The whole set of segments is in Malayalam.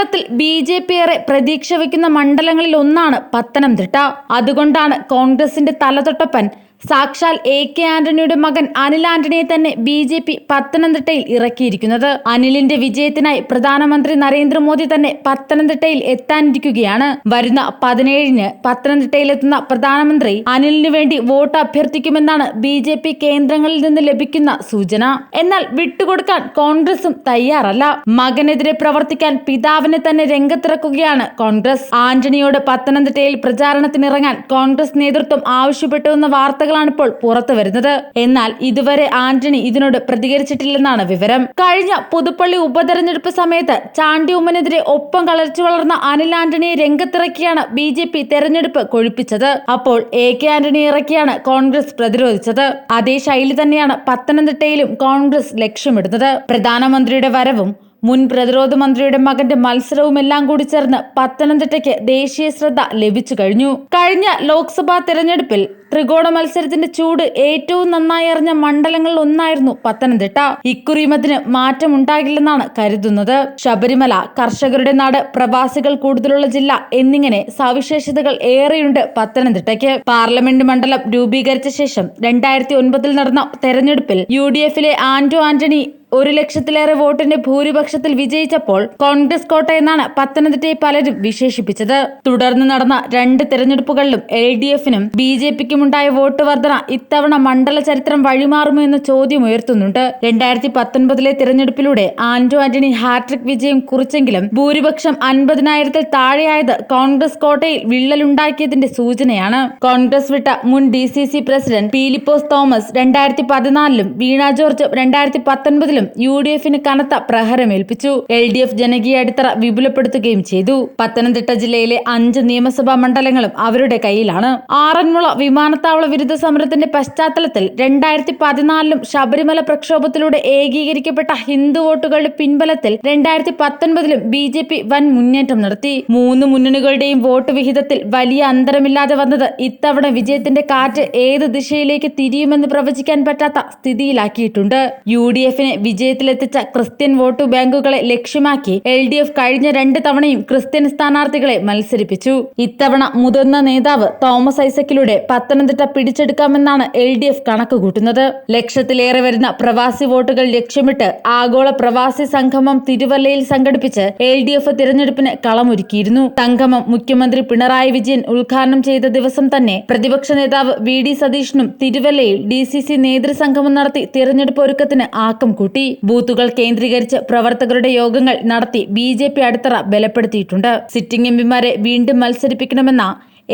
കേരളത്തിൽ BJP ഏറെ പ്രതീക്ഷ വയ്ക്കുന്ന മണ്ഡലങ്ങളിൽ ഒന്നാണ് പത്തനംതിട്ട. അതുകൊണ്ടാണ് കോൺഗ്രസിന്റെ തലതൊട്ടപ്പൻ സാക്ഷാൽ AK ആന്റണിയുടെ മകൻ അനിൽ ആന്റണിയെ തന്നെ BJP പത്തനംതിട്ടയിൽ ഇറക്കിയിരിക്കുന്നത്. അനിലിന്റെ വിജയത്തിനായി പ്രധാനമന്ത്രി നരേന്ദ്രമോദി തന്നെ പത്തനംതിട്ടയിൽ എത്താനിരിക്കുകയാണ്. വരുന്ന 17-ന് പത്തനംതിട്ടയിലെത്തുന്ന പ്രധാനമന്ത്രി അനിലിനു വേണ്ടി വോട്ട് അഭ്യർത്ഥിക്കുമെന്നാണ് BJP കേന്ദ്രങ്ങളിൽ നിന്ന് ലഭിക്കുന്ന സൂചന. എന്നാൽ വിട്ടുകൊടുക്കാൻ കോൺഗ്രസും തയ്യാറല്ല. മകനെതിരെ പ്രവർത്തിക്കാൻ പിതാവിനെ തന്നെ രംഗത്തിറക്കുകയാണ് കോൺഗ്രസ്. ആന്റണിയോട് പത്തനംതിട്ടയിൽ പ്രചാരണത്തിനിറങ്ങാൻ കോൺഗ്രസ് നേതൃത്വം ആവശ്യപ്പെട്ടുവെന്ന വാർത്തകൾ ഇപ്പോൾ പുറത്തു വരുന്നത്. എന്നാൽ ഇതുവരെ ആന്റണി ഇതിനോട് പ്രതികരിച്ചിട്ടില്ലെന്നാണ് വിവരം. കഴിഞ്ഞ പുതുപ്പള്ളി ഉപതെരഞ്ഞെടുപ്പ് സമയത്ത് ചാണ്ടി ഉമ്മനെതിരെ ഒപ്പം കളർച്ചു വളർന്ന അനിൽ ആന്റണിയെ രംഗത്തിറക്കിയാണ് BJP തെരഞ്ഞെടുപ്പ് കൊഴുപ്പിച്ചത്. അപ്പോൾ AK ആന്റണി ഇറക്കിയാണ് കോൺഗ്രസ് പ്രതിരോധിച്ചത്. അതേ ശൈലി തന്നെയാണ് പത്തനംതിട്ടയിലും കോൺഗ്രസ് ലക്ഷ്യമിടുന്നത്. പ്രധാനമന്ത്രിയുടെ വരവും മുൻ പ്രതിരോധ മന്ത്രിയുടെ മകന്റെ മത്സരവുമെല്ലാം കൂടി ചേർന്ന് പത്തനംതിട്ടയ്ക്ക് ദേശീയ ശ്രദ്ധ ലഭിച്ചു കഴിഞ്ഞു. കഴിഞ്ഞ ലോക്സഭാ തെരഞ്ഞെടുപ്പിൽ ത്രികോണ മത്സരത്തിന്റെ ചൂട് ഏറ്റവും നന്നായി അറിഞ്ഞ മണ്ഡലങ്ങളിൽ ഒന്നായിരുന്നു പത്തനംതിട്ട. ഇക്കുറിയും അതിന് മാറ്റമുണ്ടാകില്ലെന്നാണ് കരുതുന്നത്. ശബരിമല, കർഷകരുടെ നാട്, പ്രവാസികൾ കൂടുതലുള്ള ജില്ല എന്നിങ്ങനെ സവിശേഷതകൾ ഏറെയുണ്ട് പത്തനംതിട്ടയ്ക്ക്. പാർലമെന്റ് മണ്ഡലം രൂപീകരിച്ച ശേഷം 2009 നടന്ന തെരഞ്ഞെടുപ്പിൽ UDF-ലെ ആന്റണി 1 ലക്ഷത്തിലേറെ വോട്ടിന്റെ ഭൂരിപക്ഷത്തിൽ വിജയിച്ചപ്പോൾ കോൺഗ്രസ് കോട്ട എന്നാണ് പത്തനംതിട്ടയെ പലരും വിശേഷിപ്പിച്ചത്. തുടർന്ന് നടന്ന 2 തെരഞ്ഞെടുപ്പുകളിലും LDF-നും BJP-ക്കും ഉണ്ടായ വോട്ട് വർധന ഇത്തവണ മണ്ഡല ചരിത്രം വഴിമാറുമോ എന്ന ചോദ്യം ഉയർത്തുന്നുണ്ട്. 2019-ലെ തിരഞ്ഞെടുപ്പിലൂടെ ആന്റണി ഹാട്രിക് വിജയം കുറിച്ചെങ്കിലും ഭൂരിപക്ഷം 50,000-ൽ താഴെയായത് കോൺഗ്രസ് കോട്ടയിൽ വിള്ളലുണ്ടാക്കിയതിന്റെ സൂചനയാണ്. കോൺഗ്രസ് വിട്ട മുൻ DCC പ്രസിഡന്റ് പീലിപ്പോസ് തോമസ് 2014-ലും വീണ ജോർജ് 2019-ലും UDF-ന് കനത്ത പ്രഹരമേൽപ്പിച്ചു. LDF ജനകീയ അടിത്തറ വിപുലപ്പെടുത്തുകയും ചെയ്തു. പത്തനംതിട്ട ജില്ലയിലെ 5 നിയമസഭാ മണ്ഡലങ്ങളും അവരുടെ കയ്യിലാണ്. ആറന്മുള വിമാനത്താവള വിരുദ്ധ സമരത്തിന്റെ പശ്ചാത്തലത്തിൽ 2014-ലും ശബരിമല പ്രക്ഷോഭത്തിലൂടെ ഏകീകരിക്കപ്പെട്ട ഹിന്ദു വോട്ടുകളുടെ പിൻബലത്തിൽ 2019-ലും BJP വൻ മുന്നേറ്റം നടത്തി. 3 മുന്നണികളുടെയും വോട്ട് വിഹിതത്തിൽ വലിയ അന്തരമില്ലാതെ വന്നത് ഇത്തവണ വിജയത്തിന്റെ കാറ്റ് ഏത് ദിശയിലേക്ക് തിരിയുമെന്ന് പ്രവചിക്കാൻ പറ്റാത്ത സ്ഥിതിയിലാക്കിയിട്ടുണ്ട്. UDF-നെ വിജയത്തിലെത്തിച്ച ക്രിസ്ത്യൻ വോട്ട് ബാങ്കുകളെ ലക്ഷ്യമാക്കി LDF കഴിഞ്ഞ 2 തവണയും ക്രിസ്ത്യൻ സ്ഥാനാർത്ഥികളെ മത്സരിപ്പിച്ചു. ഇത്തവണ മുതിർന്ന നേതാവ് തോമസ് ഐസക്കിലൂടെ പത്തനംതിട്ട പിടിച്ചെടുക്കാമെന്നാണ് LDF കണക്ക് കൂട്ടുന്നത്. ലക്ഷത്തിലേറെ വരുന്ന പ്രവാസി വോട്ടുകൾ ലക്ഷ്യമിട്ട് ആഗോള പ്രവാസി സംഗമം തിരുവല്ലയിൽ സംഘടിപ്പിച്ച് LDF തിരഞ്ഞെടുപ്പിന് കളമൊരുക്കിയിരുന്നു. സംഗമം മുഖ്യമന്ത്രി പിണറായി വിജയൻ ഉദ്ഘാടനം ചെയ്ത ദിവസം തന്നെ പ്രതിപക്ഷ നേതാവ് VD സതീശനും തിരുവല്ലയിൽ DCC നേതൃസംഗമം നടത്തി തിരഞ്ഞെടുപ്പ് ഒരുക്കത്തിന് ആക്കം കൂട്ടി. ബൂത്തുകൾ കേന്ദ്രീകരിച്ച് പ്രവർത്തകരുടെ യോഗങ്ങൾ നടത്തി BJP അടിത്തറ ബലപ്പെടുത്തിയിട്ടുണ്ട്. സിറ്റിംഗ് MPമാരെ വീണ്ടും മത്സരിപ്പിക്കണമെന്ന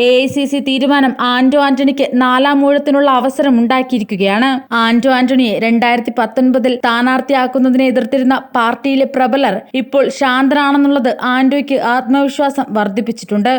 AICC തീരുമാനം ആന്റണിക്ക് 4ാം ഊഴത്തിനുള്ള അവസരം ഉണ്ടാക്കിയിരിക്കുകയാണ്. ആന്റണിയെ 2019-ൽ സ്ഥാനാർത്ഥിയാക്കുന്നതിനെ എതിർത്തിരുന്ന പാർട്ടിയിലെ പ്രബലർ ഇപ്പോൾ ശാന്തനാണെന്നുള്ളത് ആന്റോയ്ക്ക് ആത്മവിശ്വാസം വർദ്ധിപ്പിച്ചിട്ടുണ്ട്.